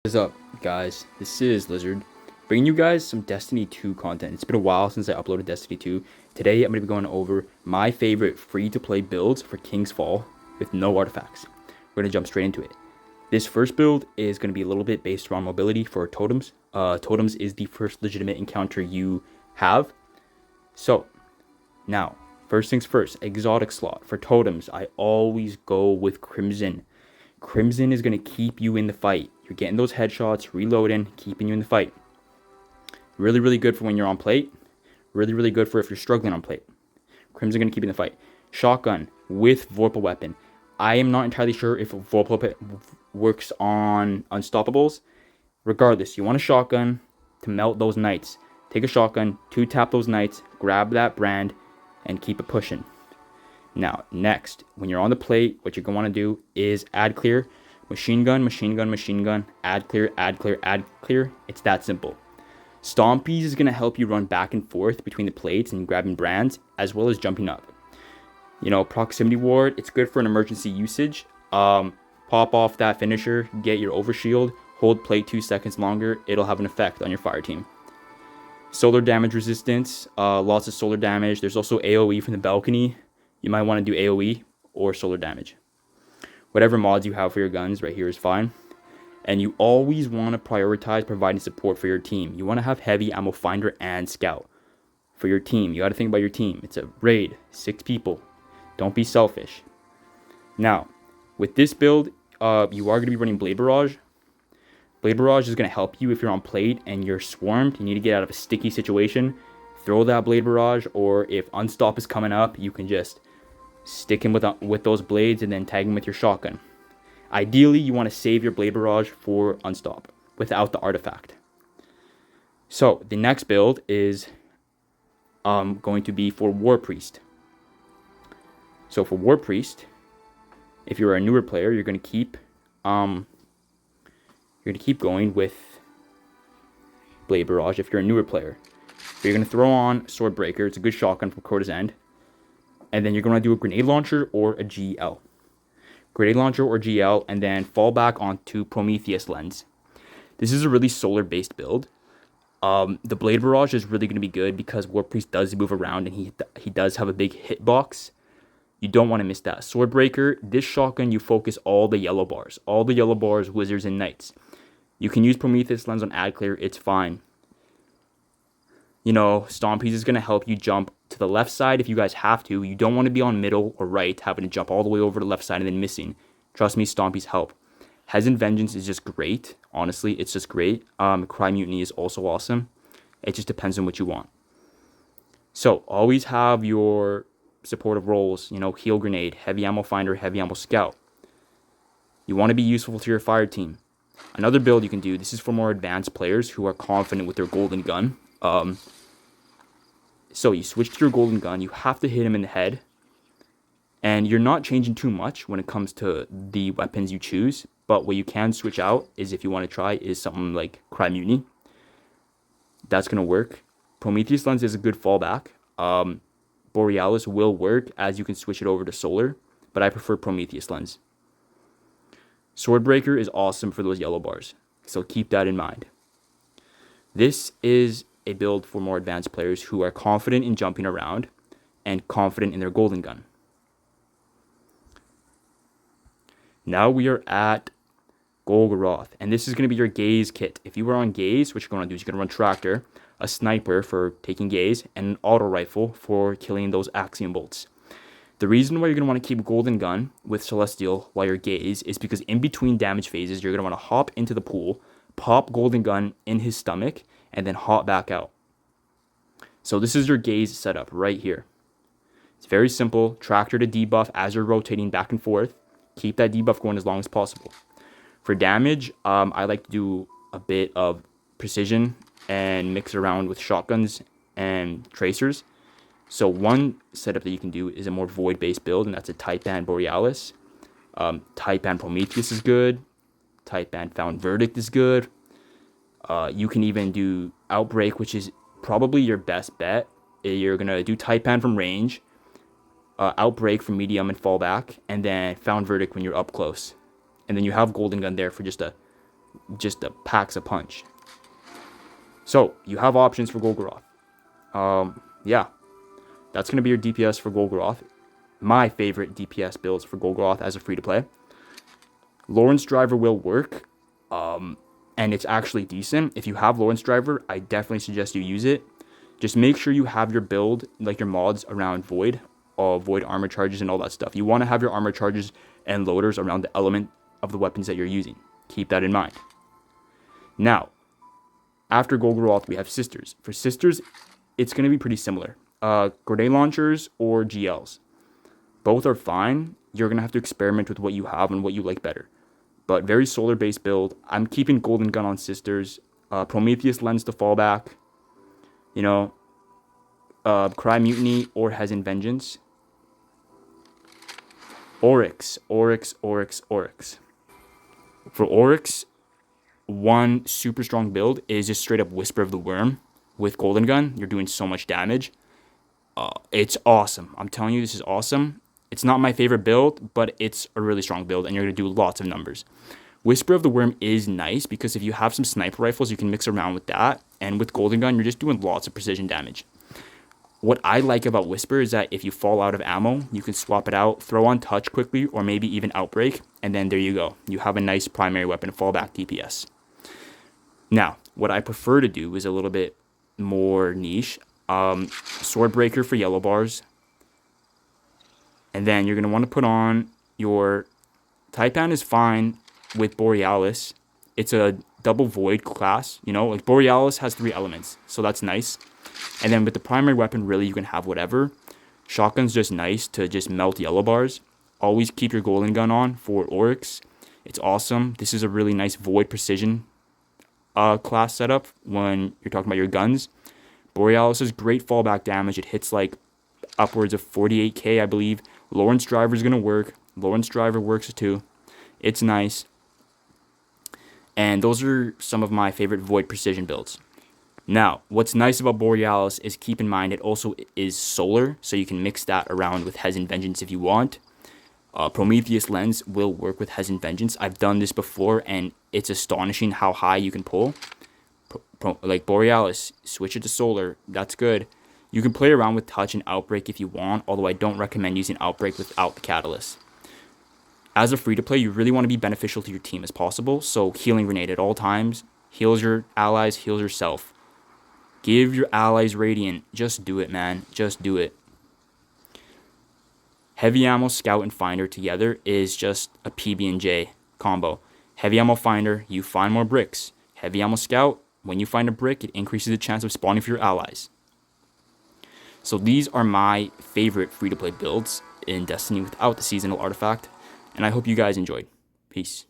What is up, guys? This is Lizard, bringing you guys some Destiny 2 content. It's been a while since I uploaded Destiny 2. Today, I'm going to be going over my favorite free-to-play builds for King's Fall with no artifacts. We're going to jump straight into it. This first build is going to be a little bit based around mobility for totems. Totems is the first legitimate encounter you have. So, now, first things first, exotic slot. For totems, I always go with Crimson. Crimson is going to keep you in the fight. You're getting those headshots, reloading, keeping you in the fight. Really, really good for when you're on plate. Really, really good for if you're struggling on plate. Crimson going to keep you in the fight. Shotgun with Vorpal weapon. I am not entirely sure if Vorpal weapon works on Unstoppables. Regardless, you want a shotgun to melt those knights. Take a shotgun, 2-tap those knights, grab that brand, and keep it pushing. Now, next, when you're on the plate, what you're going to want to do is add clear, machine gun, machine gun, machine gun, add clear, add clear, add clear. It's that simple. Stompies is going to help you run back and forth between the plates and grabbing brands, as well as jumping up. You know, proximity ward, it's good for an emergency usage. Pop off that finisher, get your overshield, hold plate 2 seconds longer. It'll have an effect on your fire team. Solar damage resistance, lots of solar damage. There's also AoE from the balcony. You might want to do AoE or solar damage. Whatever mods you have for your guns right here is fine. And you always want to prioritize providing support for your team. You want to have heavy ammo finder and scout for your team. You got to think about your team. It's a raid, 6 people. Don't be selfish. Now, with this build, you are going to be running Blade Barrage. Blade Barrage is going to help you if you're on plate and you're swarmed. You need to get out of a sticky situation. Throw that Blade Barrage, or if Unstop is coming up, you can just stick him with those blades and then tag him with your shotgun. Ideally, you want to save your Blade Barrage for Unstop without the artifact. So, the next build is going to be for War Priest. So, for War Priest, if you're a newer player, you're going to keep going with Blade Barrage if you're a newer player. But you're going to throw on Swordbreaker. It's a good shotgun from Coda's End. And then you're going to do a grenade launcher or a GL. Grenade launcher or GL, and then fall back onto Prometheus Lens. This is a really solar-based build. The Blade Barrage is really going to be good because War Priest does move around and he does have a big hitbox. You don't want to miss that. Swordbreaker, this shotgun, you focus all the yellow bars. All the yellow bars, wizards, and knights. You can use Prometheus Lens on ad clear. It's fine. You know, Stompies is going to help you jump to the left side if you guys have to. You don't want to be on middle or right, having to jump all the way over to the left side and then missing. Trust me, Stompies help. Hezen Vengeance is just great. Honestly, it's just great. Cry Mutiny is also awesome. It just depends on what you want. So, always have your supportive roles. You know, Heal Grenade, Heavy Ammo Finder, Heavy Ammo Scout. You want to be useful to your fire team. Another build you can do, this is for more advanced players who are confident with their golden gun. So you switch to your golden gun, you have to hit him in the head, and you're not changing too much when it comes to the weapons you choose, but what you can switch out is, if you want to try, is something like Cry Mutiny. That's going to work. Prometheus Lens is a good fallback. Borealis will work, as you can switch it over to Solar, but I prefer Prometheus Lens. Swordbreaker is awesome for those yellow bars, so keep that in mind. This is a build for more advanced players who are confident in jumping around and confident in their golden gun. Now we are at Golgoroth, and this is going to be your gaze kit. If you were on gaze, what you're going to do is you're going to run tractor, a sniper for taking gaze, and an auto rifle for killing those axiom bolts. The reason why you're going to want to keep golden gun with Celestial while you're gaze is because in between damage phases, you're going to want to hop into the pool, pop golden gun in his stomach, and then hop back out. So this is your gaze setup right here. It's very simple. Tractor to debuff as you're rotating back and forth. Keep that debuff going as long as possible. For damage, I like to do a bit of precision and mix around with shotguns and tracers. So one setup that you can do is a more void-based build, and that's a Titan Borealis. Titan Prometheus is good. Titan Found Verdict is good. You can even do Outbreak, which is probably your best bet. You're going to do Taipan from range, Outbreak from medium and fallback, and then Found Verdict when you're up close. And then you have Golden Gun there for just a just packs a punch. So you have options for Golgoroth. Yeah, that's going to be your DPS for Golgoroth. My favorite DPS builds for Golgoroth as a free-to-play. Lawrence Driver will work, and it's actually decent. If you have Lawrence Driver, I definitely suggest you use it. Just make sure you have your build, like your mods, around Void, Void armor charges and all that stuff. You want to have your armor charges and loaders around the element of the weapons that you're using. Keep that in mind. Now, after Golgoroth, we have Sisters. For Sisters, it's going to be pretty similar. Grenade launchers or GLs. Both are fine. You're going to have to experiment with what you have and what you like better. But very solar-based build. I'm keeping Golden Gun on Sisters. Prometheus Lens to fall back. You know, Cry Mutiny or Hezen Vengeance. Oryx. For Oryx, one super strong build is just straight up Whisper of the Worm with Golden Gun. You're doing so much damage. It's awesome. I'm telling you, this is awesome. It's not my favorite build, but it's a really strong build, and you're going to do lots of numbers. Whisper of the Worm is nice because if you have some sniper rifles, you can mix around with that. And with Golden Gun, you're just doing lots of precision damage. What I like about Whisper is that if you fall out of ammo, you can swap it out, throw on Touch quickly, or maybe even Outbreak, and then there you go. You have a nice primary weapon fallback DPS. Now, what I prefer to do is a little bit more niche. Swordbreaker for yellow bars. And then you're going to want to put on your... Taipan is fine with Borealis. It's a double void class, you know? Like, Borealis has 3 elements, so that's nice. And then with the primary weapon, really, you can have whatever. Shotgun's just nice to just melt yellow bars. Always keep your Golden Gun on for Oryx. It's awesome. This is a really nice void precision class setup when you're talking about your guns. Borealis is great fallback damage. It hits like upwards of 48k, I believe. Lawrence Driver is going to work. Lawrence Driver works too. It's nice. And those are some of my favorite void precision builds. Now, what's nice about Borealis is keep in mind it also is solar, so you can mix that around with Hezen Vengeance if you want. Prometheus Lens will work with Hezen Vengeance. I've done this before, and it's astonishing how high you can pull. Like Borealis, switch it to solar. That's good. You can play around with Touch and Outbreak if you want, although I don't recommend using Outbreak without the Catalyst. As a free-to-play, you really want to be beneficial to your team as possible, so Healing Grenade at all times. Heals your allies, heals yourself. Give your allies Radiant. Just do it, man. Just do it. Heavy Ammo, Scout, and Finder together is just a PB&J combo. Heavy Ammo Finder, you find more bricks. Heavy Ammo Scout, when you find a brick, it increases the chance of spawning for your allies. So these are my favorite free-to-play builds in Destiny without the seasonal artifact, and I hope you guys enjoyed. Peace.